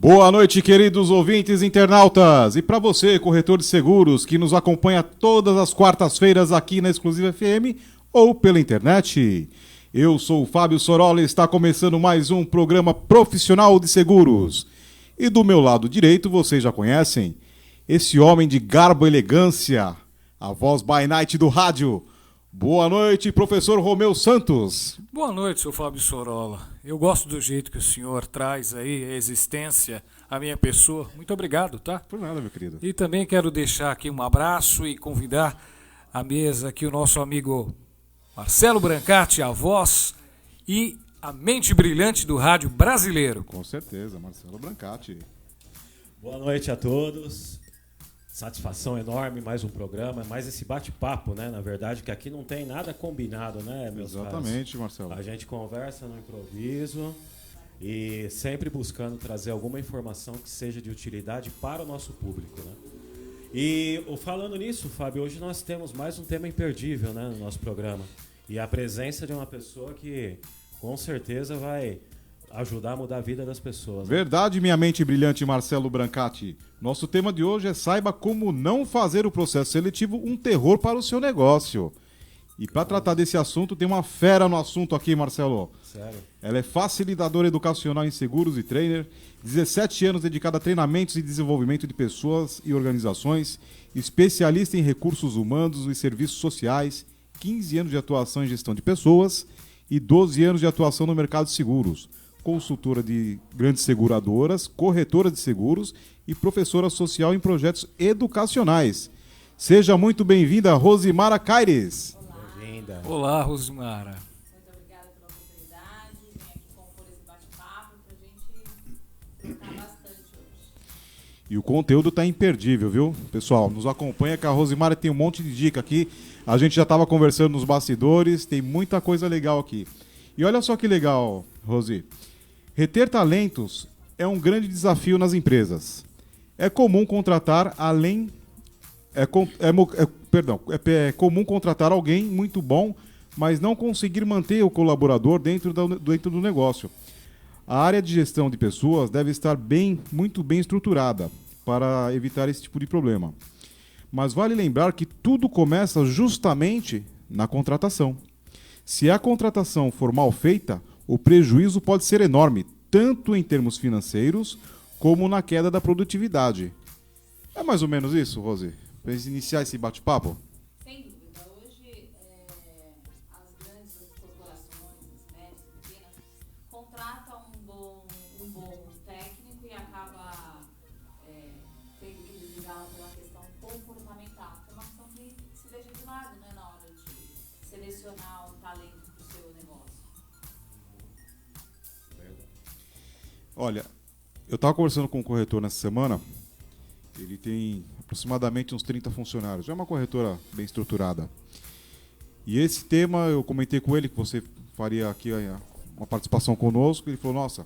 Boa noite, queridos ouvintes internautas. E para você, corretor de seguros, que nos acompanha todas as quartas-feiras aqui na Exclusiva FM ou pela internet. Eu sou o Fábio Sorolla e está começando mais um programa profissional de seguros. E do meu lado direito, vocês já conhecem, esse homem de garbo e elegância, a voz by night do rádio. Boa noite, professor Romeu Santos. Boa noite, seu Fábio Sorolla. Eu gosto do jeito que o senhor traz aí a existência, a minha pessoa. Muito obrigado, tá? Por nada, meu querido. E também quero deixar aqui um abraço e convidar à mesa aqui o nosso amigo Marcelo Brancati, a voz e a mente brilhante do rádio brasileiro. Com certeza, Marcelo Brancati. Boa noite a todos. Satisfação enorme, mais um programa, mais esse bate-papo, né? Na verdade, que aqui não tem nada combinado, né, meus caros? Exatamente, Marcelo. A gente conversa no improviso e sempre buscando trazer alguma informação que seja de utilidade para o nosso público, né? E falando nisso, Fábio, hoje nós temos mais um tema imperdível, né, no nosso programa. E a presença de uma pessoa que com certeza vai ajudar a mudar a vida das pessoas. Né? Verdade, minha mente brilhante, Marcelo Brancati. Nosso tema de hoje é saiba como não fazer o processo seletivo um terror para o seu negócio. E para tratar desse assunto, tem uma fera no assunto aqui, Marcelo. Sério? Ela é facilitadora educacional em seguros e trainer, 17 anos dedicada a treinamentos e desenvolvimento de pessoas e organizações, especialista em recursos humanos e serviços sociais, 15 anos de atuação em gestão de pessoas e 12 anos de atuação no mercado de seguros, consultora de grandes seguradoras, corretora de seguros e professora social em projetos educacionais. Seja muito bem-vinda, Rosimara Caires. Bem-vinda. Olá, Rosimara. Muito obrigada pela oportunidade. Vim aqui compor esse bate-papo para a gente trocar bastante hoje. E o conteúdo está imperdível, viu? Pessoal, nos acompanha que a Rosimara tem um monte de dica aqui. A gente já estava conversando nos bastidores, tem muita coisa legal aqui. E olha só que legal, Rosi. Reter talentos é um grande desafio nas empresas. É comum contratar comum contratar alguém muito bom, mas não conseguir manter o colaborador dentro do negócio. A área de gestão de pessoas deve estar muito bem estruturada para evitar esse tipo de problema. Mas vale lembrar que tudo começa justamente na contratação. Se a contratação for mal feita, o prejuízo pode ser enorme, tanto em termos financeiros como na queda da produtividade. É mais ou menos isso, Rosi? Para iniciar esse bate-papo? Sem dúvida. Hoje, as grandes corporações, as médias, pequenas, contratam um bom técnico e acaba tendo que desligar pela questão comportamental. É uma questão que se deixa de lado, né, na hora de selecionar um talento para o seu negócio. Olha, eu estava conversando com um corretor nessa semana. Ele tem aproximadamente uns 30 funcionários. É uma corretora bem estruturada. E esse tema, eu comentei com ele que você faria aqui uma participação conosco. Ele falou, nossa,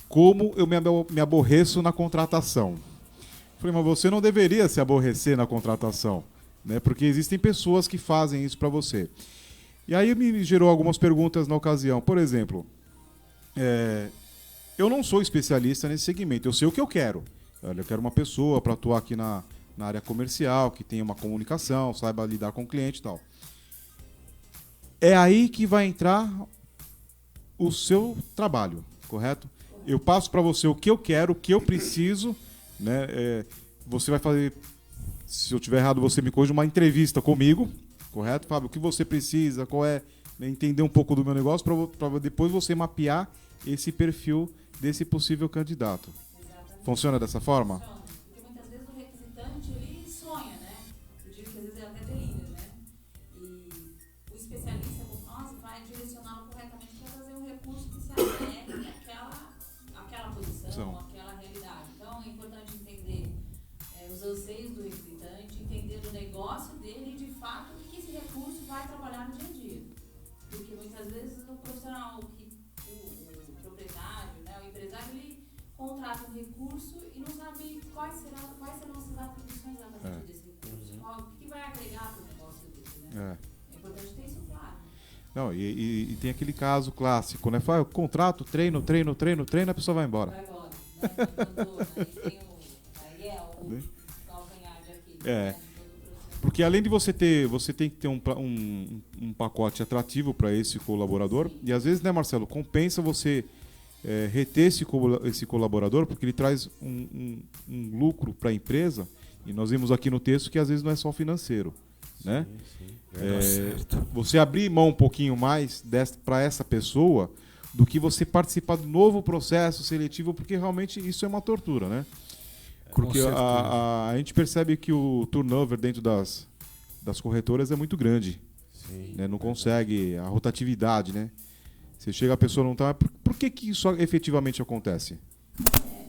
como eu me aborreço na contratação. Eu falei, mas você não deveria se aborrecer na contratação, né? Porque existem pessoas que fazem isso para você. E aí me gerou algumas perguntas na ocasião. Por exemplo, eu não sou especialista nesse segmento. Eu sei o que eu quero. Eu quero uma pessoa para atuar aqui na área comercial, que tenha uma comunicação, saiba lidar com o cliente e tal. É aí que vai entrar o seu trabalho, correto? Eu passo para você o que eu quero, o que eu preciso, né? Você vai fazer, se eu estiver errado, você me corrige, uma entrevista comigo, correto, Fábio? O que você precisa, qual é, né? Entender um pouco do meu negócio para depois você mapear esse perfil desse possível candidato. Funciona dessa forma? Funciona. Porque muitas vezes o requisitante ele sonha, né? Eu digo que às vezes ele até delira, né? E o especialista como nós vai direcioná-lo corretamente para trazer um recurso que se adeque àquela posição, àquela realidade. Então é importante entender os anseios do requisitante, entender o negócio dele e de fato o que esse recurso vai trabalhar no dia a dia. Porque muitas vezes o profissional, o proprietário, né, o empresário, ele contrata um recurso e não sabe quais serão as atribuições a partir desse recurso. O que vai agregar para o negócio dele, né? É importante ter isso claro. Não, e tem aquele caso clássico, né? Fala, contrato, treino, a pessoa vai embora. Vai embora, né? Aí é o calcanhar de Aquiles, né? Porque além de você tem que ter um pacote atrativo para esse colaborador. Sim. E às vezes, né, Marcelo, compensa você reter esse colaborador, porque ele traz um lucro para a empresa, e nós vimos aqui no texto que às vezes não é só financeiro, né? Sim. Você abrir mão um pouquinho mais para essa pessoa do que você participar do novo processo seletivo, porque realmente isso é uma tortura, né? Porque a gente percebe que o turnover dentro das corretoras é muito grande. Sim, né? Não consegue a rotatividade, né? Você chega, a pessoa não está... Por que isso efetivamente acontece?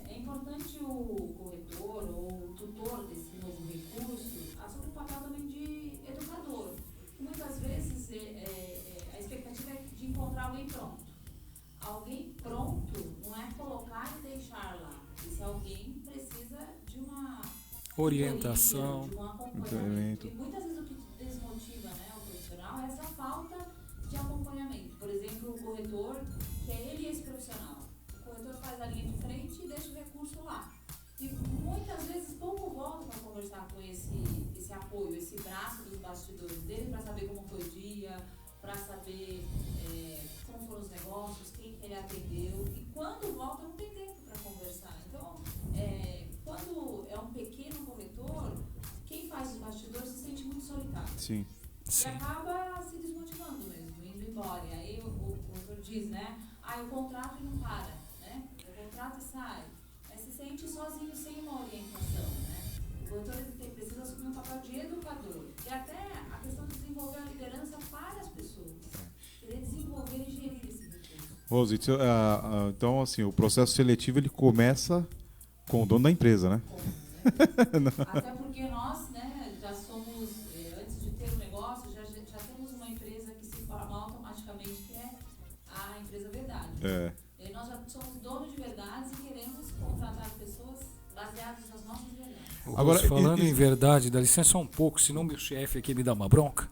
É importante o corretor ou o tutor desse novo recurso assumir o papel também de educador. E muitas vezes a expectativa é de encontrar alguém pronto. Alguém pronto não é colocar e deixar lá. Esse alguém precisa de uma orientação, de um acompanhamento. E muitas vezes o que desmotiva, né, o profissional é essa falta de acompanhamento. Por exemplo, o corretor, que é ele esse profissional. O corretor faz a linha de frente e deixa o recurso lá. E muitas vezes pouco volta para conversar com esse apoio, esse braço dos bastidores dele, para saber como foi o dia, Sim. E acaba se desmotivando mesmo, indo embora. E aí o autor diz, né? Eu contrato e não para, né? Eu contrato e sai. Mas se sente sozinho, sem uma orientação, né? O autor precisa assumir um papel de educador. E até a questão de desenvolver a liderança para as pessoas. Querer desenvolver e gerir esse recurso. Rose, então assim, o processo seletivo ele começa com o dono da empresa, né? Até porque nós, né, já somos, antes de ter um negócio, já temos uma empresa que se forma automaticamente, que é a empresa Verdade. E nós já somos donos de verdades e queremos contratar pessoas baseadas nas nossas verdades. Agora, falando em verdade, dá licença um pouco, senão meu chefe aqui me dá uma bronca.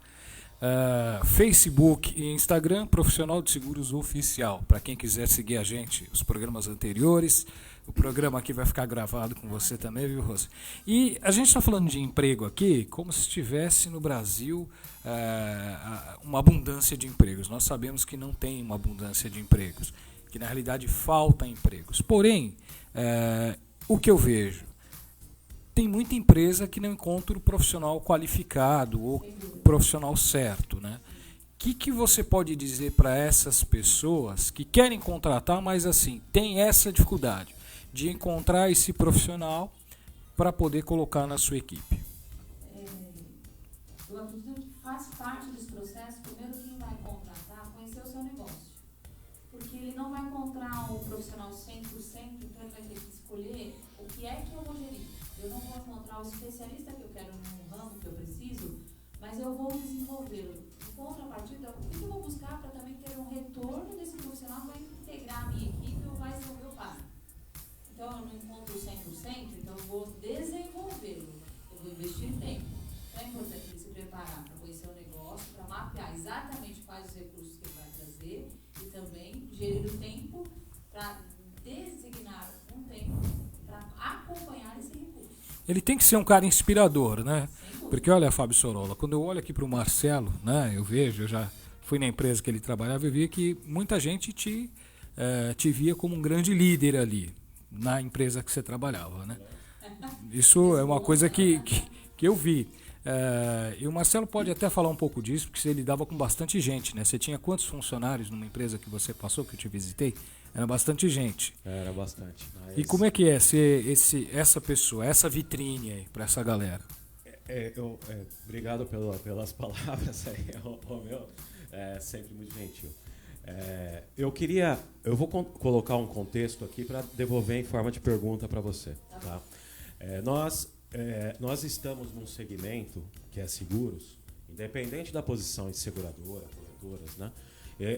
Facebook e Instagram, Profissional de Seguros Oficial. Para quem quiser seguir a gente, os programas anteriores. O programa aqui vai ficar gravado com você também, viu, Rose? E a gente está falando de emprego aqui como se estivesse no Brasil uma abundância de empregos. Nós sabemos que não tem uma abundância de empregos, que na realidade falta empregos. Porém, o que eu vejo, tem muita empresa que não encontra o profissional qualificado ou o profissional certo, né? O que você pode dizer para essas pessoas que querem contratar, mas assim, tem essa dificuldade de encontrar esse profissional para poder colocar na sua equipe? Eu acredito que faz parte desse processo, primeiro quem vai contratar, conhecer o seu negócio. Porque ele não vai encontrar um profissional 100%, então ele vai ter que escolher o que é que eu vou gerir. Eu não vou encontrar o especialista que eu quero no ramo que eu preciso, mas eu vou desenvolvê-lo. Em contrapartida, o que eu vou buscar para também ter um retorno desse profissional que vai integrar a minha equipe ou vai ser o meu par? Então, eu não encontro 100%, então eu vou desenvolvê-lo. Eu vou investir tempo. Então, é importante ele se preparar para conhecer o negócio, para mapear exatamente quais os recursos que ele vai trazer e também gerir o tempo para designar um tempo para acompanhar esse recurso. Ele tem que ser um cara inspirador, né? Porque olha, Fábio Sorolla, quando eu olho aqui para o Marcelo, né, eu já fui na empresa que ele trabalhava, eu vi que muita gente te via como um grande líder ali, na empresa que você trabalhava, né? Isso é uma coisa que eu vi. E o Marcelo pode até falar um pouco disso, porque você lidava com bastante gente, né? Você tinha quantos funcionários numa empresa que você passou, que eu te visitei? Era bastante gente. Era bastante. Mas... E como é que é ser essa pessoa, essa vitrine aí para essa galera? Obrigado pelas palavras aí, Romeu. Sempre muito gentil. Eu vou colocar um contexto aqui para devolver em forma de pergunta para você. Tá? Nós estamos num segmento que é seguros, independente da posição de seguradora, corretoras, né?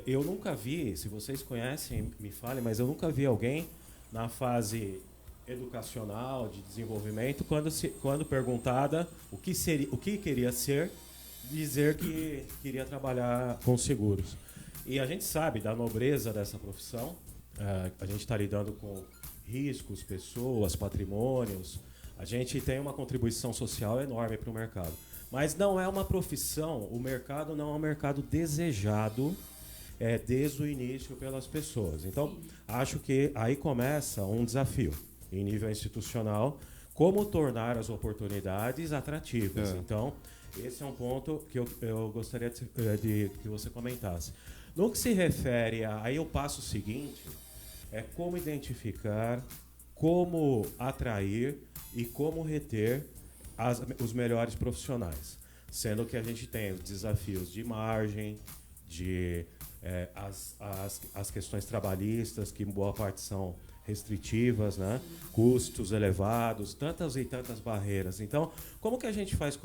Eu nunca vi, se vocês conhecem, me falem, mas eu nunca vi alguém na fase educacional, de desenvolvimento, quando perguntada o que queria ser, dizer que queria trabalhar com seguros. E a gente sabe da nobreza dessa profissão, a gente está lidando com riscos, pessoas, patrimônios, a gente tem uma contribuição social enorme para o mercado. Mas não é uma profissão, o mercado não é um mercado desejado desde o início pelas pessoas. Então, acho que aí começa um desafio em nível institucional, como tornar as oportunidades atrativas. Então, esse é um ponto que eu gostaria de que você comentasse. No que se refere aí o passo seguinte, é como identificar, como atrair e como reter os melhores profissionais. Sendo que a gente tem os desafios de margem, as questões trabalhistas, que em boa parte são restritivas, né? Custos elevados, tantas e tantas barreiras. Então, como que a gente faz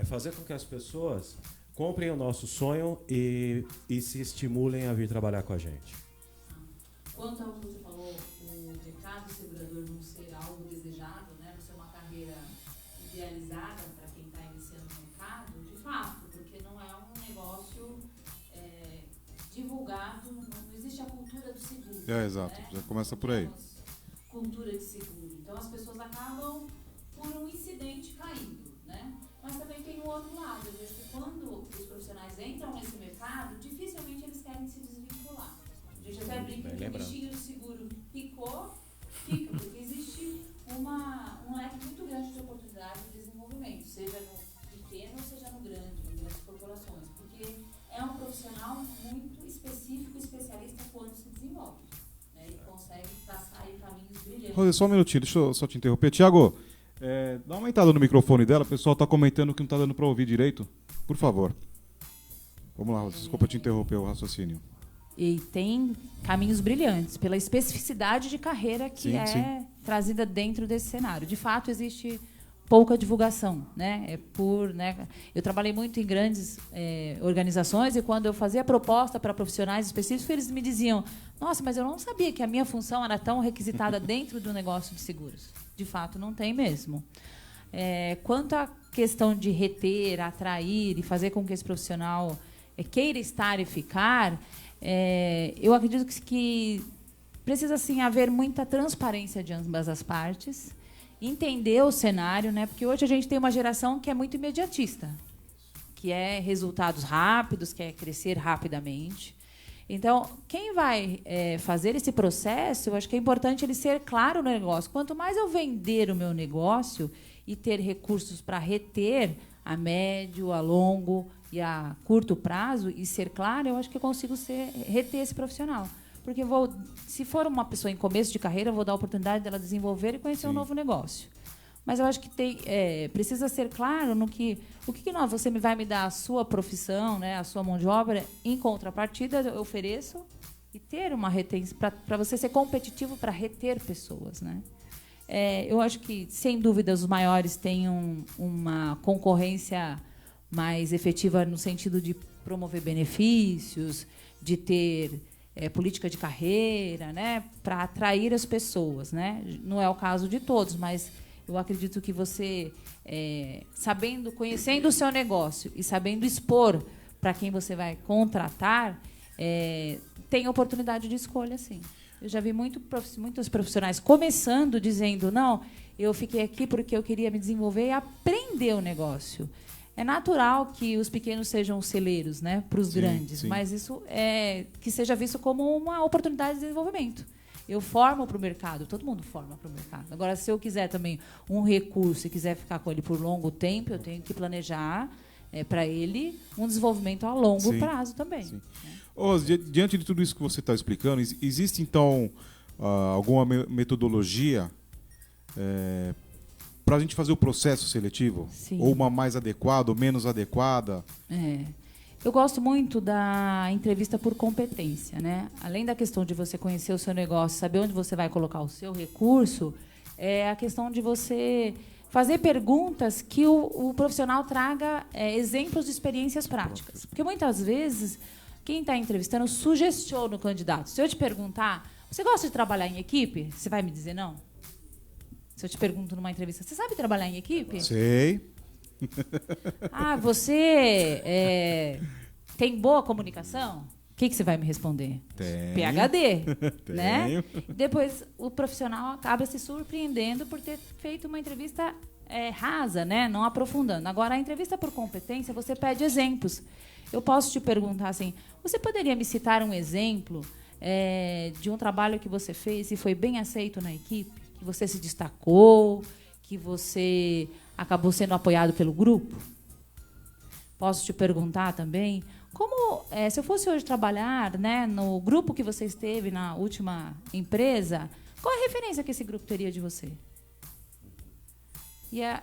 fazer com que as pessoas comprem o nosso sonho e se estimulem a vir trabalhar com a gente? Quanto ao que você falou, o mercado segurador não ser algo desejado, né? Não ser uma carreira idealizada para quem está iniciando no mercado, de fato, porque não é um negócio divulgado, não existe a cultura do seguro. Exato, né? já começa por aí. Cultura de seguro. Então as pessoas acabam por um incidente caindo, né? Mas também tem o outro lado. Eu vejo que quando os profissionais entram nesse mercado, dificilmente eles querem se desvincular. A gente até brinca que o bichinho do seguro fica, porque existe um leque muito grande de oportunidade de desenvolvimento, seja no pequeno ou seja no grande. Rose, só um minutinho, deixa eu só te interromper. Tiago, dá uma aumentada no microfone dela, o pessoal está comentando que não está dando para ouvir direito. Por favor. Vamos lá, Rose, desculpa te interromper o raciocínio. E tem caminhos brilhantes, pela especificidade de carreira que sim. trazida dentro desse cenário. De fato, existe pouca divulgação, né? Eu trabalhei muito em grandes organizações, e quando eu fazia proposta para profissionais específicos, eles me diziam: nossa, mas eu não sabia que a minha função era tão requisitada dentro do negócio de seguros. De fato, não tem mesmo. Quanto à questão de reter, atrair e fazer com que esse profissional queira estar e ficar, eu acredito que precisa sim haver muita transparência de ambas as partes, entender o cenário, né? Porque hoje a gente tem uma geração que é muito imediatista, que é resultados rápidos, quer crescer rapidamente. Então, quem vai fazer esse processo, eu acho que é importante ele ser claro no negócio. Quanto mais eu vender o meu negócio e ter recursos para reter a médio, a longo e a curto prazo e ser claro, eu acho que eu consigo reter esse profissional. Porque se for uma pessoa em começo de carreira, eu vou dar a oportunidade dela desenvolver e conhecer um novo negócio. Mas eu acho que precisa ser claro no que você vai me dar a sua profissão, né, a sua mão de obra, em contrapartida eu ofereço, e ter uma retenção para você ser competitivo para reter pessoas, né? Eu acho que, sem dúvida, os maiores têm uma concorrência mais efetiva no sentido de promover benefícios, de ter política de carreira, né, para atrair as pessoas, né? Não é o caso de todos, mas eu acredito que você, conhecendo o seu negócio e sabendo expor para quem você vai contratar, tem oportunidade de escolha, sim. Eu já vi muitos profissionais começando dizendo: não, eu fiquei aqui porque eu queria me desenvolver e aprender o negócio. É natural que os pequenos sejam celeiros, né, para os grandes, sim. Mas isso que seja visto como uma oportunidade de desenvolvimento. Eu formo para o mercado, todo mundo forma para o mercado. Agora, se eu quiser também um recurso e quiser ficar com ele por longo tempo, eu tenho que planejar para ele um desenvolvimento a longo prazo também. Sim. Né? Diante de tudo isso que você está explicando, existe, então, alguma metodologia para a gente fazer o processo seletivo? Sim. Ou uma mais adequada ou menos adequada? Eu gosto muito da entrevista por competência, né? Além da questão de você conhecer o seu negócio, saber onde você vai colocar o seu recurso, é a questão de você fazer perguntas que o profissional traga exemplos de experiências práticas. Porque, muitas vezes, quem está entrevistando sugestiona o candidato. Se eu te perguntar: você gosta de trabalhar em equipe? Você vai me dizer não? Se eu te pergunto numa entrevista: você sabe trabalhar em equipe? Sei. Você tem boa comunicação? O que você vai me responder? Tenho. PhD. Né? Tenho. Depois, o profissional acaba se surpreendendo por ter feito uma entrevista rasa, né? Não aprofundando. Agora, a entrevista por competência, você pede exemplos. Eu posso te perguntar assim: você poderia me citar um exemplo de um trabalho que você fez e foi bem aceito na equipe? Que você se destacou? Que você acabou sendo apoiado pelo grupo? Posso te perguntar também, se eu fosse hoje trabalhar, né, no grupo que você esteve na última empresa, qual a referência que esse grupo teria de você?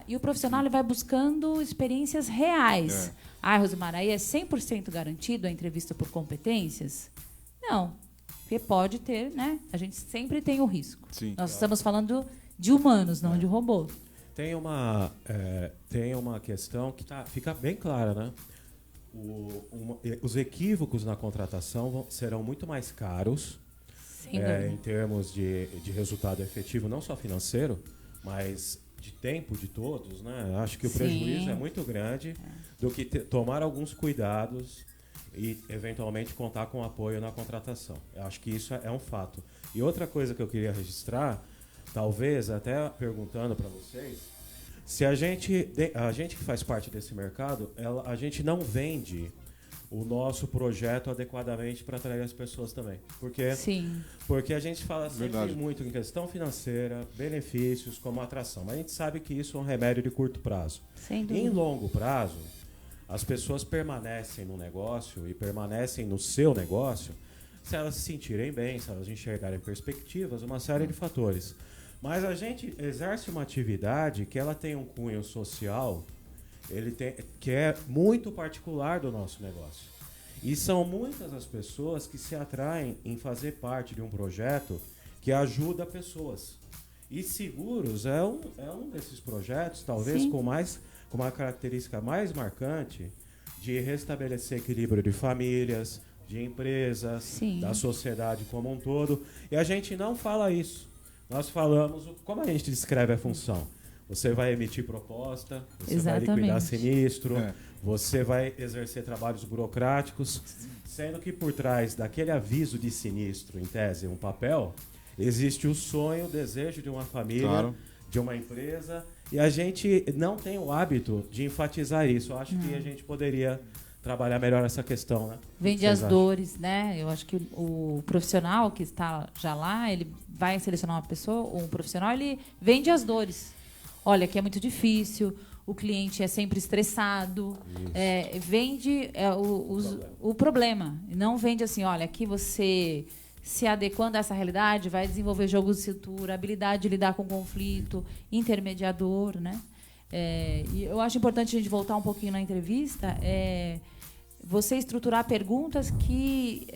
E o profissional ele vai buscando experiências reais. Rosemar, aí é 100% garantido a entrevista por competências? Não, porque pode ter, né? A gente sempre tem o risco. Sim, Nós estamos falando de humanos, não de robô. Tem uma questão que fica bem clara, né? Os equívocos na contratação serão muito mais caros em termos de resultado efetivo, não só financeiro, mas de tempo de todos, né? Acho que o prejuízo é muito grande do que tomar alguns cuidados e, eventualmente, contar com apoio na contratação. Eu acho que isso é um fato. E outra coisa que eu queria registrar, talvez até perguntando para vocês, se a gente que faz parte desse mercado, a gente não vende o nosso projeto adequadamente para atrair as pessoas também. Porque a gente fala sempre muito em questão financeira, benefícios como atração, mas a gente sabe que isso é um remédio de curto prazo. Em longo prazo, as pessoas permanecem no negócio e permanecem no seu negócio se elas se sentirem bem, se elas enxergarem perspectivas, uma série de fatores. Mas a gente exerce uma atividade que ela tem um cunho social, que é muito particular do nosso negócio. E são muitas as pessoas que se atraem em fazer parte de um projeto que ajuda pessoas. E seguros é um desses projetos, talvez com uma característica mais marcante de restabelecer equilíbrio de famílias, de empresas, da sociedade como um todo. E a gente não fala isso. Nós falamos como a gente descreve a função. Você vai emitir proposta, você vai liquidar sinistro, você vai exercer trabalhos burocráticos, sendo que por trás daquele aviso de sinistro, em tese, um papel, existe o sonho, o desejo de uma família, de uma empresa, e a gente não tem o hábito de enfatizar isso. Eu acho que a gente poderia trabalhar melhor essa questão, né? Vende as dores, né? Eu acho que o profissional que está já lá, ele vai selecionar uma pessoa, um profissional, ele vende as dores. Olha, aqui é muito difícil, o cliente é sempre estressado, vende o problema. Não vende assim, olha, aqui você se adequando a essa realidade, vai desenvolver jogos de cintura, habilidade de lidar com conflito, intermediador, né? E eu acho importante a gente voltar um pouquinho na entrevista, você estruturar perguntas que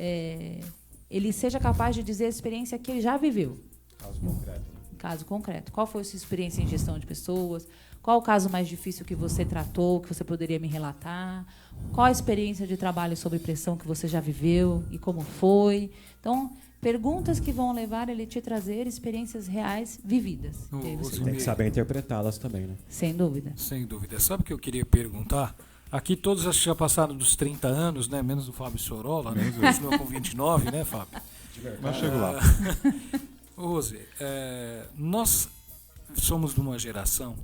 ele seja capaz de dizer a experiência que ele já viveu. Caso concreto. Caso concreto. Qual foi a sua experiência em gestão de pessoas? Qual o caso mais difícil que você tratou, que você poderia me relatar? Qual a experiência de trabalho sob pressão que você já viveu e como foi? Então, perguntas que vão levar ele a te trazer experiências reais vividas. Você tem que saber interpretá-las também, né? Sem dúvida. Sem dúvida. Sabe o que eu queria perguntar? Aqui todos já passaram dos 30 anos, né? Menos o Fábio Sorolla, né? Continua com 29, né, Fábio? Mas chego lá. Rose, nós somos de uma geração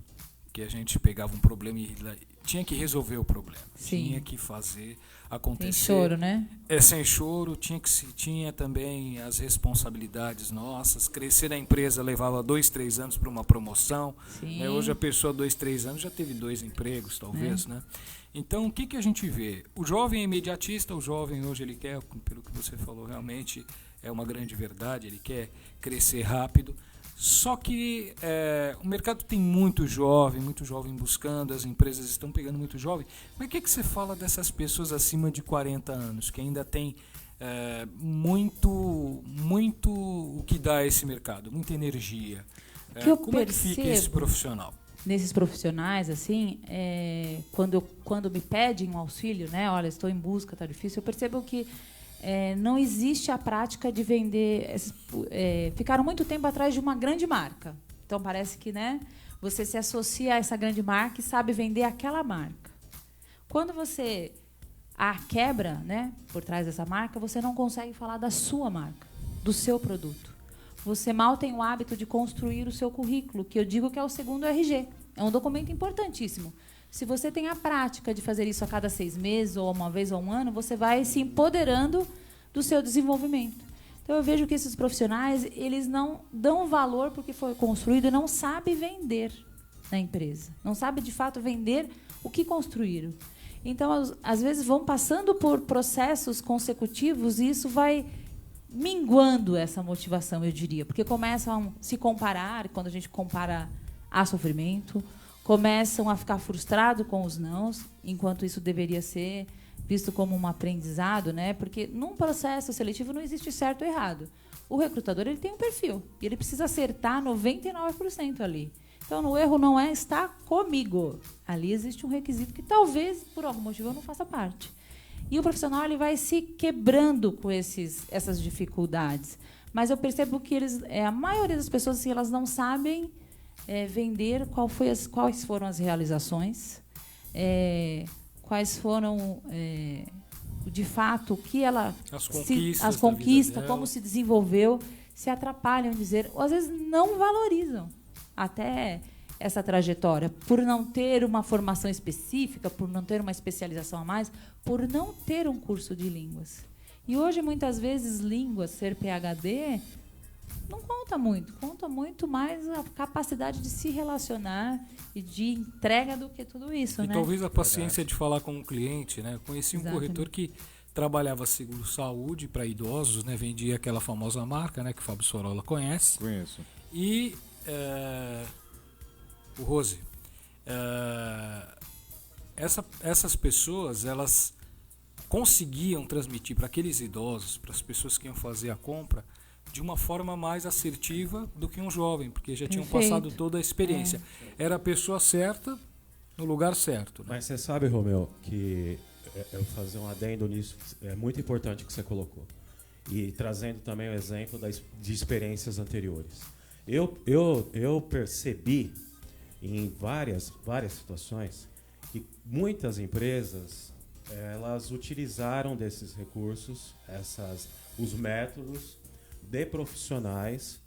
que a gente pegava um problema e tinha que resolver o problema. Sim. Tinha que fazer acontecer. Sem choro, né? Sem choro, tinha também as responsabilidades nossas. Crescer na empresa levava 2, 3 anos para uma promoção. Sim. Né? Hoje a pessoa, 2, 3 anos, já teve 2 empregos, talvez, né? Então, o que a gente vê? O jovem é imediatista, o jovem hoje ele quer, pelo que você falou, realmente é uma grande verdade, ele quer crescer rápido. Só que o mercado tem muito jovem buscando, as empresas estão pegando muito jovem. Mas o que você fala dessas pessoas acima de 40 anos, que ainda tem muito o que dá a esse mercado, muita energia? Como é que fica esse profissional? Nesses profissionais, assim, quando me pedem um auxílio, né? Olha, estou em busca, está difícil, eu percebo que não existe a prática de vender. Ficaram muito tempo atrás de uma grande marca. Então, parece que, né, você se associa a essa grande marca e sabe vender aquela marca. Quando você a quebra, né, por trás dessa marca, você não consegue falar da sua marca, do seu produto. Você mal tem o hábito de construir o seu currículo, que eu digo que é o segundo RG. É um documento importantíssimo. Se você tem a prática de fazer isso a cada 6 meses, ou uma vez ou um ano, você vai se empoderando do seu desenvolvimento. Então, eu vejo que esses profissionais, eles não dão valor porque foi construído e não sabem vender na empresa. Não sabem, de fato, vender o que construíram. Então, às vezes, vão passando por processos consecutivos e isso vai minguando essa motivação, eu diria. Porque começam a se comparar, quando a gente compara a sofrimento, começam a ficar frustrados com os nãos, enquanto isso deveria ser visto como um aprendizado, né? Porque num processo seletivo não existe certo ou errado. O recrutador ele tem um perfil e ele precisa acertar 99% ali. Então, o erro não é estar comigo. Ali existe um requisito que talvez, por algum motivo, eu não faça parte. E o profissional ele vai se quebrando com essas dificuldades. Mas eu percebo que a maioria das pessoas assim, elas não sabem vender quais foram as realizações, quais foram, de fato, o que ela... As conquistas, como se desenvolveu, se atrapalham em dizer, ou às vezes não valorizam até essa trajetória, por não ter uma formação específica, por não ter uma especialização a mais, por não ter um curso de línguas. E hoje, muitas vezes, línguas, ser PhD, não conta muito mais a capacidade de se relacionar e de entrega do que tudo isso, né? Talvez a paciência de falar com o cliente, né? Eu conheci um corretor que trabalhava seguro-saúde para idosos, né? Vendia aquela famosa marca, né? Que o Fábio Sorolla conhece. Conheço. E o Rose, essas pessoas, elas conseguiam transmitir para aqueles idosos, para as pessoas que iam fazer a compra, de uma forma mais assertiva do que um jovem, porque já tinham passado toda a experiência. Era a pessoa certa, no lugar certo. Né? Mas você sabe, Romeu, que eu vou fazer um adendo nisso, é muito importante que você colocou. E trazendo também o exemplo de experiências anteriores. Eu percebi em várias situações que muitas empresas elas utilizaram desses recursos, os métodos de profissionais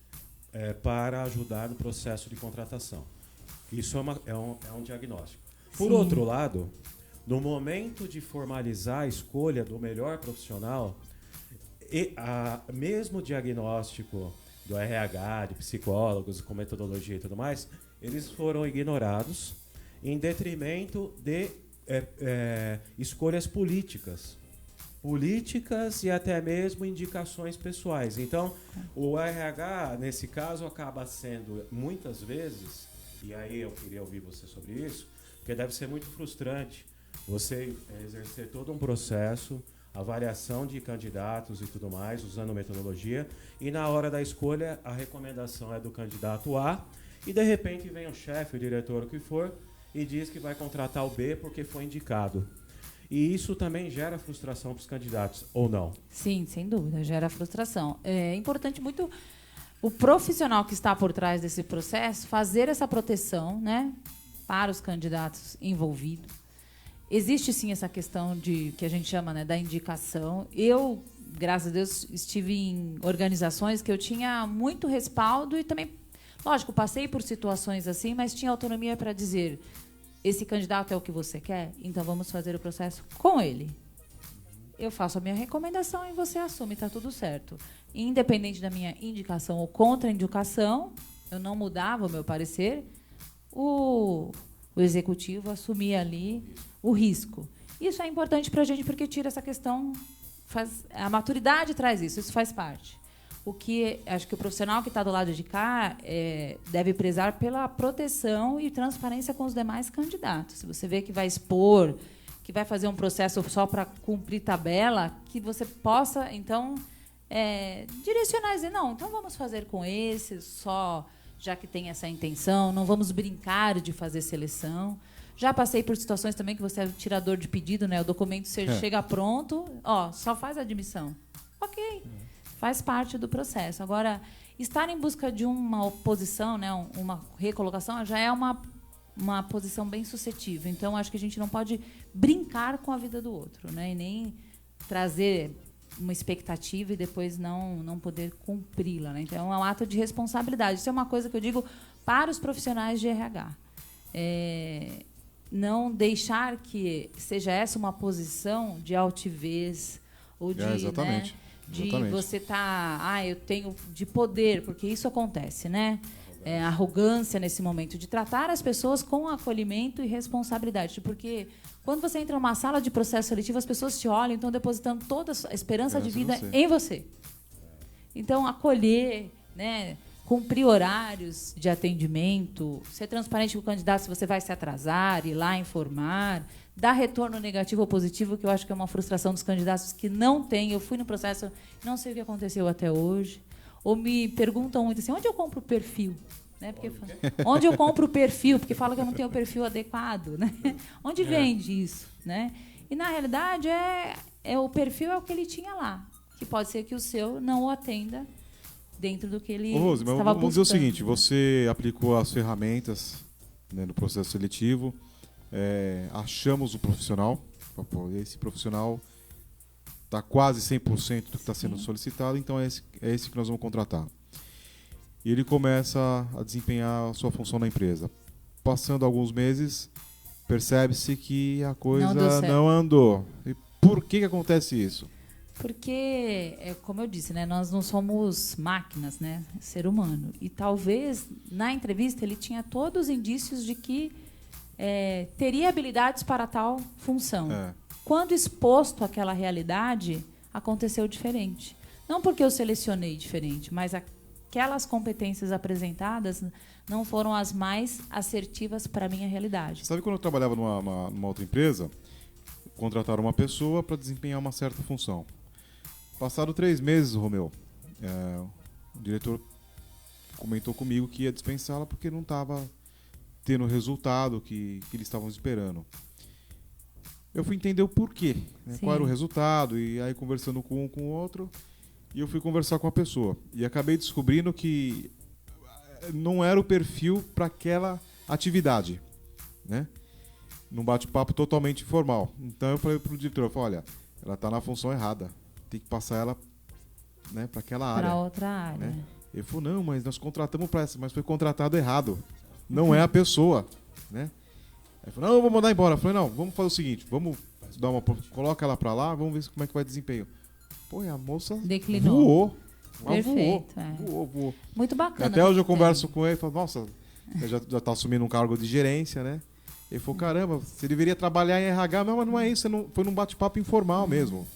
para ajudar no processo de contratação. Isso é um diagnóstico. Por outro lado, no momento de formalizar a escolha do melhor profissional, mesmo o diagnóstico do RH, de psicólogos, com metodologia e tudo mais, eles foram ignorados em detrimento de escolhas políticas e até mesmo indicações pessoais. Então, o RH, nesse caso, acaba sendo, muitas vezes, e aí eu queria ouvir você sobre isso, porque deve ser muito frustrante você exercer todo um processo, avaliação de candidatos e tudo mais, usando metodologia, e na hora da escolha a recomendação é do candidato A, e de repente vem o chefe, o diretor, o que for, e diz que vai contratar o B porque foi indicado. E isso também gera frustração para os candidatos, ou não? Sim, sem dúvida, gera frustração. É importante muito o profissional que está por trás desse processo fazer essa proteção, né, para os candidatos envolvidos. Existe, sim, essa questão que a gente chama, né, da indicação. Eu, graças a Deus, estive em organizações que eu tinha muito respaldo e também, lógico, passei por situações assim, mas tinha autonomia para dizer: esse candidato é o que você quer? Então vamos fazer o processo com ele. Eu faço a minha recomendação e você assume, está tudo certo. Independente da minha indicação ou contraindicação, eu não mudava o meu parecer, o executivo assumia ali o risco. Isso é importante para a gente porque tira essa questão, a maturidade traz isso faz parte. O que acho que o profissional que está do lado de cá deve prezar pela proteção e transparência com os demais candidatos. Se você vê que vai expor, que vai fazer um processo só para cumprir tabela, que você possa, então, direcionar e dizer: não, então vamos fazer com esse, só já que tem essa intenção, não vamos brincar de fazer seleção. Já passei por situações também que você é o tirador de pedido, né? O documento chega pronto, só faz a admissão. Ok. Faz parte do processo. Agora, estar em busca de uma oposição, né, uma recolocação, já é uma posição bem suscetível. Então, acho que a gente não pode brincar com a vida do outro, né, e nem trazer uma expectativa e depois não poder cumpri-la. Né? Então, é um ato de responsabilidade. Isso é uma coisa que eu digo para os profissionais de RH. Não deixar que seja essa uma posição de altivez ou de... exatamente. Né, de você eu tenho de poder, porque isso acontece, né? Arrogância nesse momento, de tratar as pessoas com acolhimento e responsabilidade, porque quando você entra numa sala de processo seletivo, as pessoas te olham e estão depositando toda a esperança de vida em você. Então, acolher, né? Cumprir horários de atendimento, ser transparente com o candidato se você vai se atrasar, ir lá informar, dar retorno negativo ou positivo, que eu acho que é uma frustração dos candidatos que não tem. Eu fui no processo, não sei o que aconteceu até hoje. Ou me perguntam muito assim: onde eu compro o perfil? Né? Porque, onde eu compro o perfil? Porque fala que eu não tenho o perfil adequado. Né? Onde vende isso? Né? E, na realidade, o perfil é o que ele tinha lá. Que pode ser que o seu não o atenda dentro do que ele Rose, estava vamos dizer o buscando. seguinte: você aplicou as ferramentas, né, no processo seletivo, achamos o profissional, esse profissional está quase 100% do que está sendo solicitado, então é esse que nós vamos contratar. E ele começa a desempenhar a sua função na empresa. Passando alguns meses, percebe-se que a coisa não andou. E por que acontece isso? Porque, como eu disse, né, nós não somos máquinas, né, ser humano. E talvez, na entrevista, ele tinha todos os indícios de que teria habilidades para tal função. Quando exposto àquela realidade, aconteceu diferente. Não porque eu selecionei diferente, mas aquelas competências apresentadas não foram as mais assertivas para a minha realidade. Sabe quando eu trabalhava numa outra empresa, contrataram uma pessoa para desempenhar uma certa função. Passado 3 meses, Romeu, o diretor comentou comigo que ia dispensá-la porque não estava tendo o resultado que eles estavam esperando. Eu fui entender o porquê, né? Qual era o resultado, e aí conversando com um com o outro, e eu fui conversar com a pessoa. E acabei descobrindo que não era o perfil para aquela atividade, né? Num bate-papo totalmente informal. Então eu falei pro diretor, olha, ela está na função errada, tem que passar ela, né, para aquela área. Para outra área. Né? Ele falou, não, mas nós contratamos para essa, mas foi contratado errado. Não é a pessoa, né? Aí falou, não, eu vou mandar embora. Eu falei, não, vamos fazer o seguinte, vamos dar coloca ela para lá, vamos ver como é que vai desempenho. Pô, e a moça declinou. Voou. Perfeito. Voou. Muito bacana. Até hoje eu converso com ele e falo, nossa, já tá assumindo um cargo de gerência, né? Ele falou, caramba, você deveria trabalhar em RH. Não, mas não é isso, foi num bate-papo informal mesmo,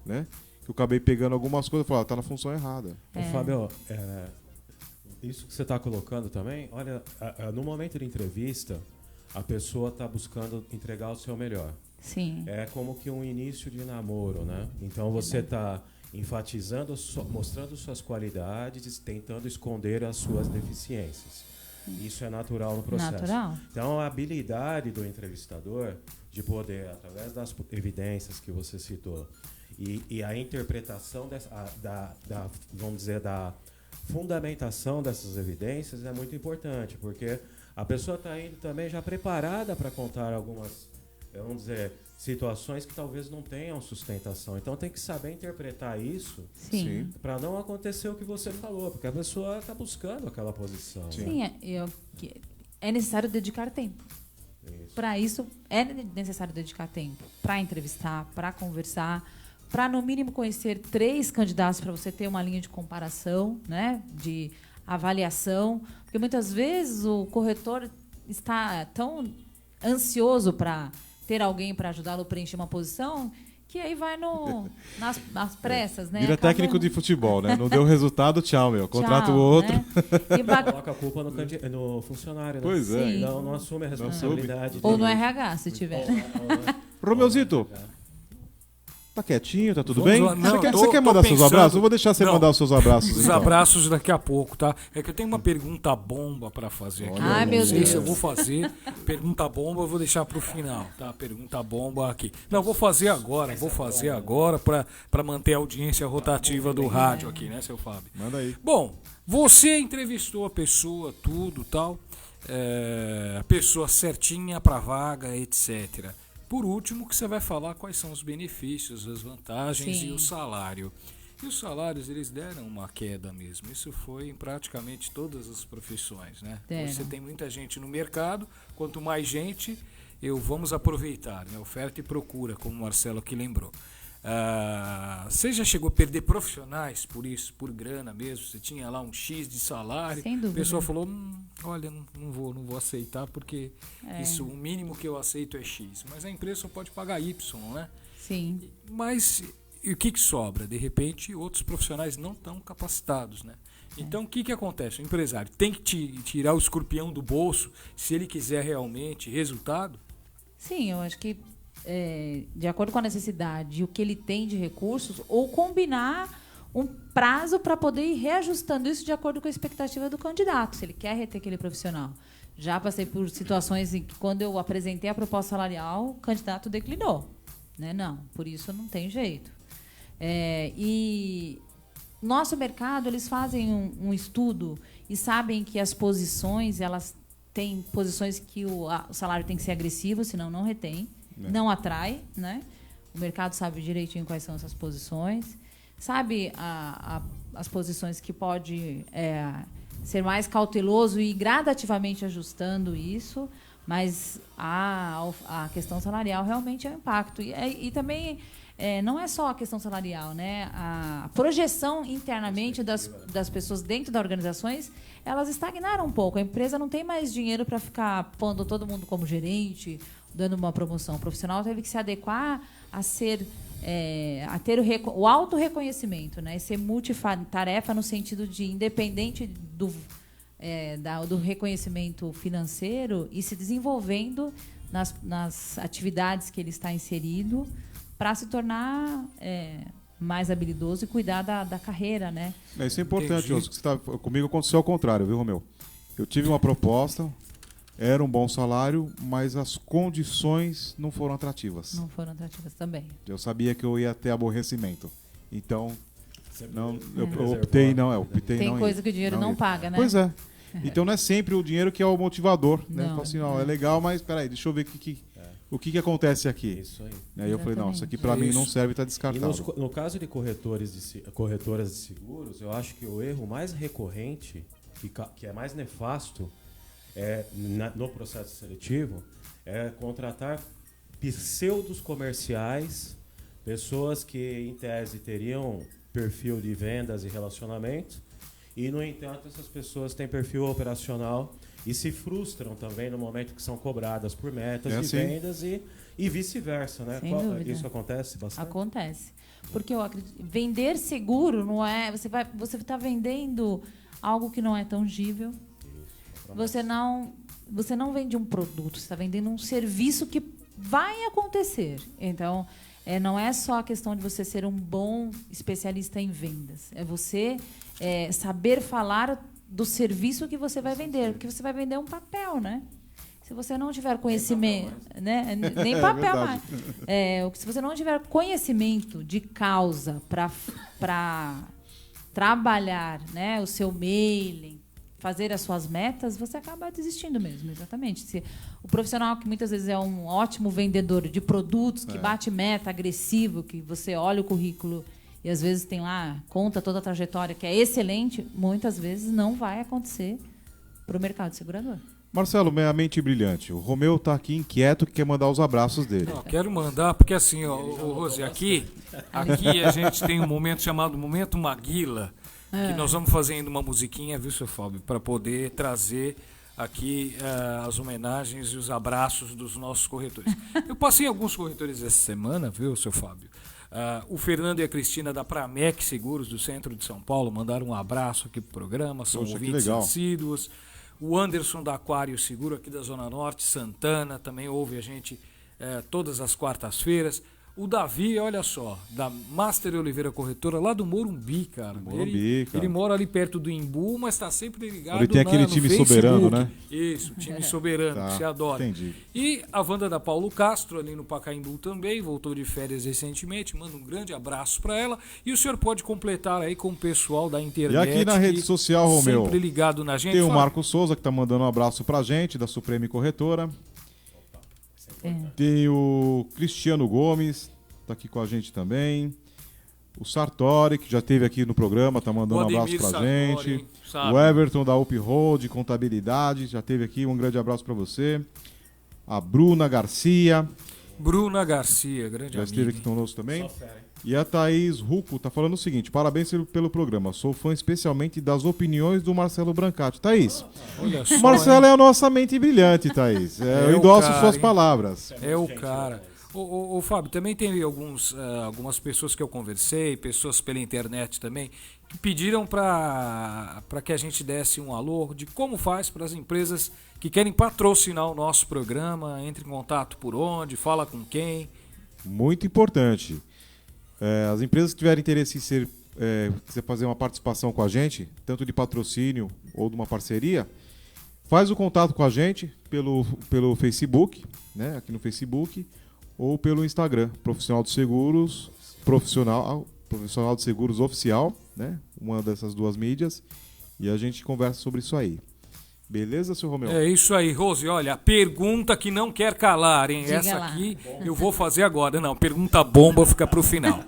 né? Que eu acabei pegando algumas coisas e falei, tá na função errada. Ô, Fábio, isso que você está colocando também, olha, no momento de entrevista, a pessoa está buscando entregar o seu melhor. Sim. É como que um início de namoro, né? Então você está enfatizando, mostrando suas qualidades, tentando esconder as suas deficiências. Isso é natural no processo. Natural. Então a habilidade do entrevistador de poder, através das evidências que você citou, e a interpretação vamos dizer, da fundamentação dessas evidências é muito importante, porque a pessoa está indo também já preparada para contar algumas, vamos dizer, situações que talvez não tenham sustentação. Então tem que saber interpretar isso para não acontecer o que você falou, porque a pessoa está buscando aquela posição. Sim, né? é necessário dedicar tempo. Para isso, é necessário dedicar tempo para entrevistar, para conversar, para, no mínimo, conhecer 3 candidatos para você ter uma linha de comparação, né, de avaliação. Porque, muitas vezes, o corretor está tão ansioso para ter alguém para ajudá-lo a preencher uma posição que aí vai nas pressas, né? Vira técnico de futebol, né? Não deu resultado, tchau, meu. Contrata o outro. Né? Coloca a culpa no funcionário, né? Pois é. Sim. Não assume a responsabilidade. Ou no RH, se tiver. Romeuzito, tá quietinho, tá tudo Vamos bem? lá. Não, Você quer mandar seus pensando. abraços? Eu vou deixar você Não, mandar os seus abraços. Os então. abraços daqui a pouco, tá? É que eu tenho uma pergunta bomba para fazer aqui. Ai, Eu meu não sei Deus. se eu vou fazer. Pergunta bomba eu vou deixar pro final, tá? Pergunta bomba aqui. Não, vou fazer agora para manter a audiência rotativa do rádio aqui, né, seu Fábio? Manda aí. Bom, você entrevistou a pessoa, tudo, tal, a pessoa certinha para vaga, etc. Por último, que você vai falar quais são os benefícios, as vantagens Sim. e o salário. E os salários, eles deram uma queda mesmo. Isso foi em praticamente todas as profissões, né? Deram. Você tem muita gente no mercado, quanto mais gente, vamos aproveitar, né? Oferta e procura, como o Marcelo aqui lembrou. Você já chegou a perder profissionais por isso, por grana mesmo? Você tinha lá um X de salário, Sem dúvida. a pessoa falou, olha, não vou aceitar porque isso, o mínimo que eu aceito é X. Mas a empresa só pode pagar Y, né? Sim. Mas e o que sobra? De repente, outros profissionais não estão capacitados, né? Então, o que acontece? O empresário tem que tirar o escorpião do bolso se ele quiser realmente resultado? Sim, eu acho que de acordo com a necessidade e o que ele tem de recursos, ou combinar um prazo para poder ir reajustando isso de acordo com a expectativa do candidato, se ele quer reter aquele profissional. Já passei por situações em que, quando eu apresentei a proposta salarial, o candidato declinou. Né? Não, por isso não tem jeito. E nosso mercado, eles fazem um estudo e sabem que as posições, elas têm posições que o salário tem que ser agressivo, senão não retém. Não atrai, né? O mercado sabe direitinho quais são essas posições, sabe as posições que pode ser mais cauteloso e gradativamente ajustando isso, mas a questão salarial realmente é um impacto. E também não é só a questão salarial, né? A projeção internamente das pessoas dentro das organizações, elas estagnaram um pouco. A empresa não tem mais dinheiro para ficar pondo todo mundo como gerente, dando uma promoção. O profissional teve que se adequar a ser a ter o autorreconhecimento, né? Ser multitarefa no sentido de, independente do reconhecimento financeiro, e se desenvolvendo nas atividades que ele está inserido para se tornar mais habilidoso e cuidar da carreira, né? Isso é importante, Oscar. Comigo aconteceu ao contrário, viu, Romeu? Eu tive uma proposta, era um bom salário, mas as condições não foram atrativas. Não foram atrativas também. Eu sabia que eu ia ter aborrecimento. Então, eu optei Tem não coisa ir, que o dinheiro não ir. paga, né? Pois é. Então não é sempre o dinheiro que é o motivador. Né? Não, Fala assim, é legal, mas peraí, deixa eu ver o que acontece aqui. Isso aí. Aí eu falei, não, isso aqui para mim não serve, está descartado. No caso de corretoras de seguros, eu acho que o erro mais recorrente, que é mais nefasto no processo seletivo, é contratar pseudos comerciais, pessoas que em tese teriam perfil de vendas e relacionamento, e no entanto essas pessoas têm perfil operacional e se frustram também no momento que são cobradas por metas de vendas e vice-versa, né? Sem dúvida. Isso acontece bastante? Acontece. Porque eu acredito, vender seguro não é... Você está vendendo algo que não é tangível. Você não vende um produto, você está vendendo um serviço que vai acontecer. Então, não é só a questão de você ser um bom especialista em vendas. É você saber falar do serviço que você vai vender. Porque você vai vender um papel, né? Se você não tiver conhecimento... Né? Nem papel mais. Se você não tiver conhecimento de causa para trabalhar, né, o seu mailing, fazer as suas metas, você acaba desistindo mesmo, exatamente. Se o profissional que muitas vezes é um ótimo vendedor de produtos, que bate meta, agressivo, que você olha o currículo e às vezes tem lá, conta toda a trajetória, que é excelente, muitas vezes não vai acontecer para o mercado segurador. Marcelo, minha mente brilhante. O Romeu está aqui inquieto, que quer mandar os abraços dele. Não, quero mandar, porque assim, Rose, aqui a gente tem um momento chamado Momento Maguila, que nós vamos fazer ainda uma musiquinha, viu, seu Fábio, para poder trazer aqui as homenagens e os abraços dos nossos corretores. Eu passei alguns corretores essa semana, viu, seu Fábio? O Fernando e a Cristina da Pramec Seguros, do centro de São Paulo, mandaram um abraço aqui pro programa, são ouvintes assíduos. O Anderson da Aquário Seguro, aqui da Zona Norte, Santana, também ouve a gente todas as quartas-feiras. O Davi, olha só, da Master Oliveira Corretora, lá do Morumbi, cara. Ele mora ali perto do Imbu, mas está sempre ligado Ele tem aquele time soberano, né? Isso, time soberano, que se adora. Entendi. E a Wanda da Paulo Castro, ali no Pacaembu também, voltou de férias recentemente, manda um grande abraço para ela. E o senhor pode completar aí com o pessoal da internet. E aqui na rede social, Romeu, sempre ligado na gente. Tem o Marcos Souza, que está mandando um abraço pra gente, da Supreme Corretora. Tem o Cristiano Gomes, tá aqui com a gente também. O Sartori, que já esteve aqui no programa, tá mandando um abraço pra gente. O Everton da Up Road, Contabilidade, já esteve aqui, um grande abraço para você. A Bruna Garcia, grande já esteve aqui conosco também. E a Thaís Rucco tá falando o seguinte: parabéns pelo programa, sou fã especialmente das opiniões do Marcelo Brancati. Thaís, o Marcelo é a nossa mente brilhante, Thaís. Eu endosso suas palavras. É o cara. Ô Fábio, também tem algumas pessoas que eu conversei, pessoas pela internet também, que pediram para que a gente desse um alô de como faz para as empresas que querem patrocinar o nosso programa, entre em contato por onde, fala com quem. Muito importante. As empresas que tiverem interesse em quiser fazer uma participação com a gente, tanto de patrocínio ou de uma parceria, faz o contato com a gente pelo Facebook, né, aqui no Facebook, ou pelo Instagram, Profissional de Seguros, Profissional de Seguros Oficial, né? Uma dessas duas mídias, e a gente conversa sobre isso aí. Beleza, seu Romeu? É isso aí, Rose. Olha, a pergunta que não quer calar, hein? Diga Essa lá. aqui eu vou fazer agora. Não, pergunta bomba fica pro final.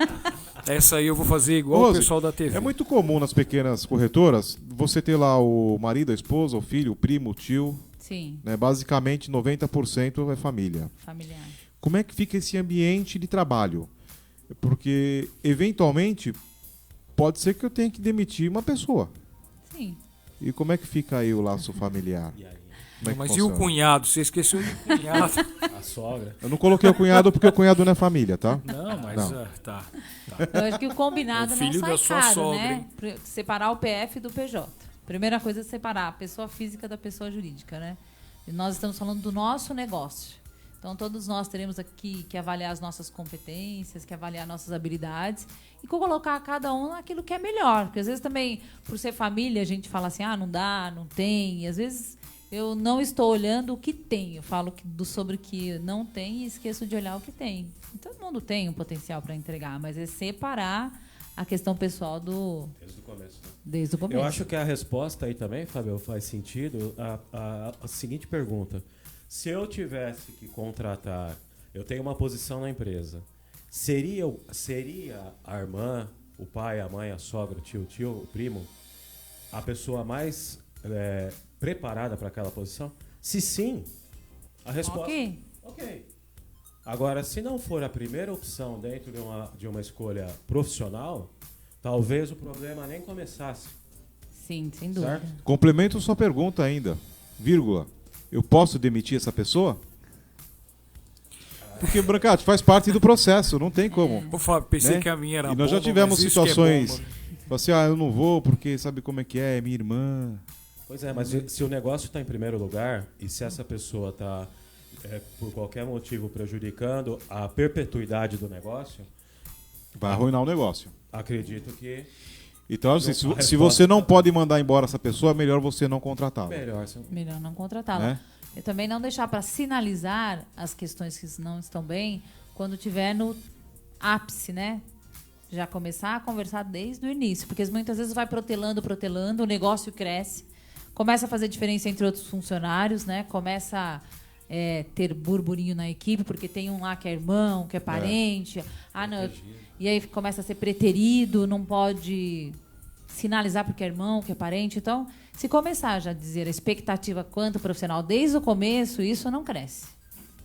Essa aí eu vou fazer igual Rose, o pessoal da TV. É muito comum nas pequenas corretoras você ter lá o marido, a esposa, o filho, o primo, o tio. Sim, Né? Basicamente 90% é família. familiar. Como é que fica esse ambiente de trabalho? Porque, eventualmente, pode ser que eu tenha que demitir uma pessoa. Sim. E como é que fica aí o laço familiar? Como é que Mas e funciona? o cunhado? Você esqueceu do cunhado? A sogra. Eu não coloquei o cunhado porque o cunhado não é família, tá? Não, mas Não. Tá. Eu acho que o combinado É o não filho sai da sua caro, sogra, né? hein? Separar o PF do PJ. Primeira coisa é separar a pessoa física da pessoa jurídica, né? E nós estamos falando do nosso negócio. Então, todos nós teremos aqui que avaliar as nossas competências, que avaliar nossas habilidades e colocar cada um naquilo que é melhor. Porque, às vezes, também, por ser família, a gente fala assim, não dá, não tem. E, às vezes, eu não estou olhando o que tem. Eu falo sobre o que não tem e esqueço de olhar o que tem. E todo mundo tem um potencial para entregar, mas é separar a questão pessoal Desde o começo, né? desde o começo. Eu acho que a resposta aí também, Fábio, faz sentido. A seguinte pergunta. Se eu tivesse que contratar, eu tenho uma posição na empresa, seria a irmã, o pai, a mãe, a sogra, o tio, o primo, a pessoa mais preparada para aquela posição? Se sim, a resposta... Ok. Agora, se não for a primeira opção dentro de uma escolha profissional, talvez o problema nem começasse. Sim, sem dúvida. Certo? Complemento sua pergunta ainda, vírgula. Eu posso demitir essa pessoa? Porque, Brancati, faz parte do processo, não tem como. Ô, Fábio, pensei Né? que a minha era E nós já bomba, tivemos mas isso que é situações, bomba. assim, eu não vou porque sabe como é minha irmã. Pois é, mas se o negócio está em primeiro lugar e se essa pessoa está, por qualquer motivo, prejudicando a perpetuidade do negócio, Vai arruinar o negócio. acredito que Então, assim, A se resposta- você não pode mandar embora essa pessoa, é melhor você não contratá-la. melhor. Melhor não contratá-la. Né? E também não deixar para sinalizar as questões que não estão bem quando tiver no ápice, né? Já começar a conversar desde o início, porque muitas vezes vai protelando, o negócio cresce, começa a fazer diferença entre outros funcionários, né? Começa a ter burburinho na equipe, porque tem um lá que é irmão, que é parente. Não, e aí começa a ser preterido, não pode sinalizar porque é irmão, que é parente. Então, se começar já a dizer a expectativa quanto profissional desde o começo, isso não cresce.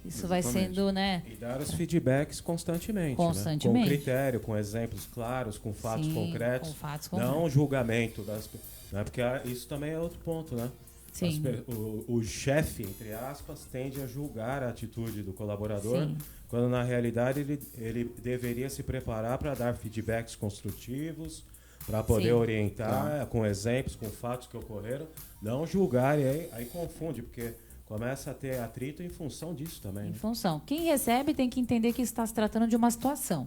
Isso vai Exatamente. sendo, né? E dar os feedbacks constantemente. Constantemente. Né? Com critério, com exemplos claros, com fatos Sim, concretos. com fatos Não concretos. julgamento das né? Porque isso também é outro ponto, né? Sim. O chefe, entre aspas, tende a julgar a atitude do colaborador, Sim. quando na realidade ele deveria se preparar para dar feedbacks construtivos, para poder Sim. orientar com exemplos, com fatos que ocorreram, não julgar e aí confunde, porque começa a ter atrito em função disso também. Em Né? função. Quem recebe tem que entender que está se tratando de uma situação,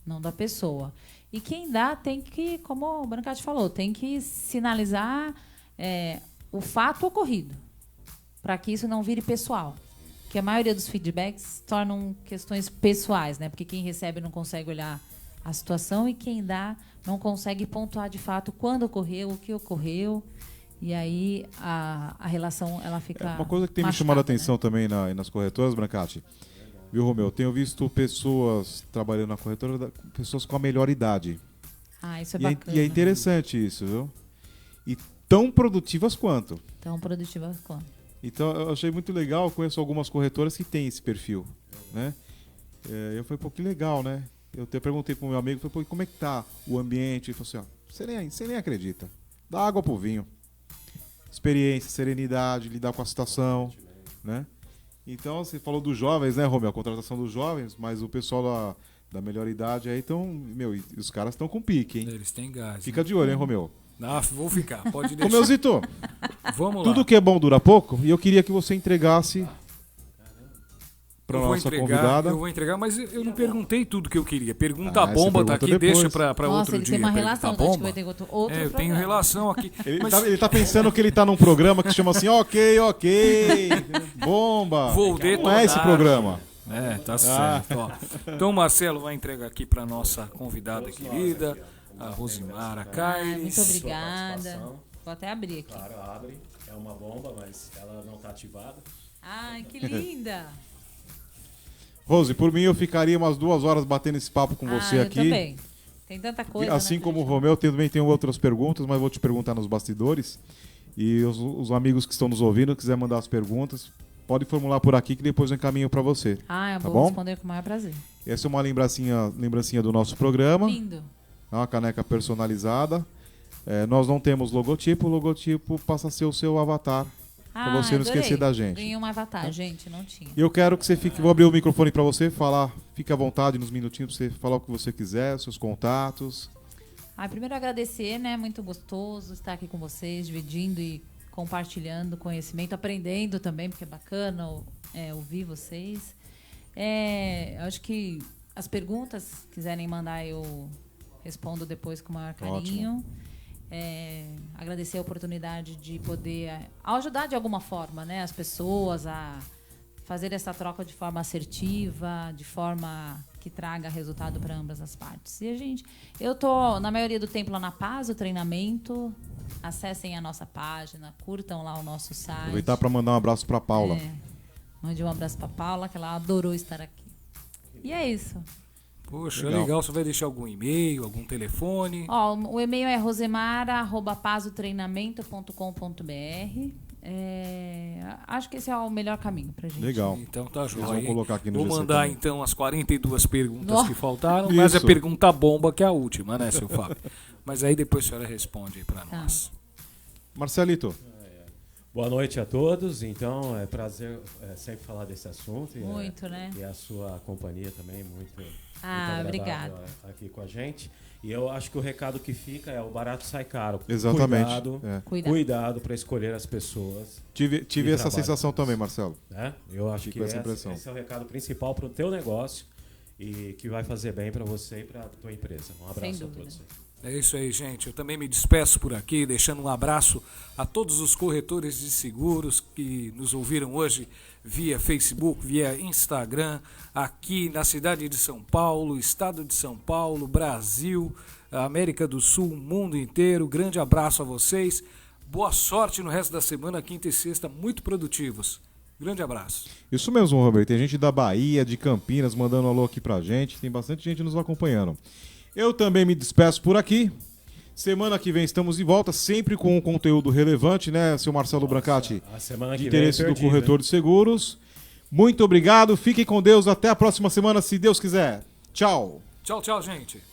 não da pessoa. E quem dá tem que, como o Brancati falou, tem que sinalizar o fato ocorrido, para que isso não vire pessoal. Porque a maioria dos feedbacks tornam questões pessoais, né? Porque quem recebe não consegue olhar a situação e quem dá não consegue pontuar de fato quando ocorreu, o que ocorreu. E aí a relação ela fica Uma coisa que tem me machucada, chamado a né? atenção também nas corretoras, Brancati, viu, Romeu? Tenho visto pessoas trabalhando na corretora, pessoas com a melhor idade. Isso é E bacana. e é interessante isso, viu? E tão produtivas quanto. Tão produtiva quanto. Então, eu achei muito legal, conheço algumas corretoras que têm esse perfil, né? Eu falei, pô, que legal, né? Eu até perguntei pro meu amigo, falei, pô, como é que tá o ambiente? Ele falou assim, ó, você nem acredita. Dá água pro vinho. Experiência, serenidade, lidar com a situação, né? Então, você falou dos jovens, né, Romeu? A contratação dos jovens, mas o pessoal da melhor idade aí estão, e os caras estão com pique, hein? Eles têm gás. Fica de olho, hein, Romeu? Vou ficar, pode deixar. Romeuzito, Vamos lá. tudo que é bom dura pouco, e eu queria que você entregasse para nossa convidada. Eu vou entregar, mas eu não perguntei tudo que eu queria. Pergunta Ah, a bomba você tá aqui, pergunta depois. deixa pra Nossa, outro ele dia. tem uma Pergunta relação, a então acho que bomba. vai ter outro Eu tenho programa. relação aqui. Ele, Mas ele tá pensando que ele tá num programa que chama assim, ok, bomba. Vou Não detonar. é esse programa. Tá certo. Ó. Então o Marcelo vai entregar aqui para nossa convidada querida, a Rosimara Caires. Muito obrigada. participação. Vou até abrir aqui. Claro, abre. É uma bomba, mas ela não está ativada. Ai, que linda. Rose, por mim eu ficaria umas 2 horas batendo esse papo com você eu aqui. também. Tem tanta coisa, Assim né, como o gente? Romeu, também tenho outras perguntas, mas vou te perguntar nos bastidores. E os amigos que estão nos ouvindo, quiser mandar as perguntas, pode formular por aqui que depois eu encaminho para você. Eu Tá vou bom? responder com o maior prazer. Essa é uma lembrancinha do nosso programa. Lindo. É uma caneca personalizada. Nós não temos logotipo, o logotipo passa a ser o seu avatar Pra você não adorei. esquecer da gente. Ganhei um avatar, gente, não tinha. E eu quero que você fique. Vou abrir o microfone pra você falar. Fique à vontade nos minutinhos pra você falar o que você quiser, seus contatos. Primeiro agradecer, né? Muito gostoso estar aqui com vocês, dividindo e compartilhando conhecimento, aprendendo também, porque é bacana ouvir vocês. Acho que as perguntas, quiserem mandar, eu respondo depois com o maior carinho. Agradecer a oportunidade de poder ajudar de alguma forma, né, as pessoas a fazer essa troca de forma assertiva, de forma que traga resultado para ambas as partes. E eu tô na maioria do tempo lá na Paz, o treinamento. Acessem a nossa página, curtam lá o nosso site. Aproveitar para mandar um abraço para Paula. Mande um abraço para Paula, que ela adorou estar aqui. E é isso. Poxa, legal. Você vai deixar algum e-mail, algum telefone? O e-mail é rosemara@pazotreinamento.com.br. Acho que esse é o melhor caminho pra gente. Legal. Então tá joia. Vamos colocar aqui no Vou GC mandar também. então as 42 perguntas Nossa. que faltaram, Isso. mas a pergunta bomba que é a última, né, seu Fábio? Mas aí depois a senhora responde aí pra nós. Marcelito. Boa noite a todos. Então, é prazer sempre falar desse assunto. Muito, né? E a sua companhia também, muito agradável obrigada. aqui com a gente. E eu acho que o recado que fica é: o barato sai caro. Exatamente. Cuidado para escolher as pessoas. Tive essa trabalho sensação com também, isso. Marcelo. Né? Eu acho Fico que com essa impressão. esse é o recado principal para o teu negócio e que vai fazer bem para você e para a tua empresa. Um abraço Sem a dúvida. todos. É isso aí, gente. Eu também me despeço por aqui, deixando um abraço a todos os corretores de seguros que nos ouviram hoje via Facebook, via Instagram, aqui na cidade de São Paulo, estado de São Paulo, Brasil, América do Sul, mundo inteiro. Grande abraço a vocês. Boa sorte no resto da semana, quinta e sexta, muito produtivos. Grande abraço. Isso mesmo, Robert. Tem gente da Bahia, de Campinas, mandando um alô aqui pra gente. Tem bastante gente nos acompanhando. Eu também me despeço por aqui. Semana que vem estamos de volta, sempre com um conteúdo relevante, né, seu Marcelo Brancati? A semana De que vem é interesse do imperdível, corretor de seguros. Muito obrigado, fiquem com Deus, até a próxima semana, se Deus quiser. Tchau. Tchau, tchau, gente.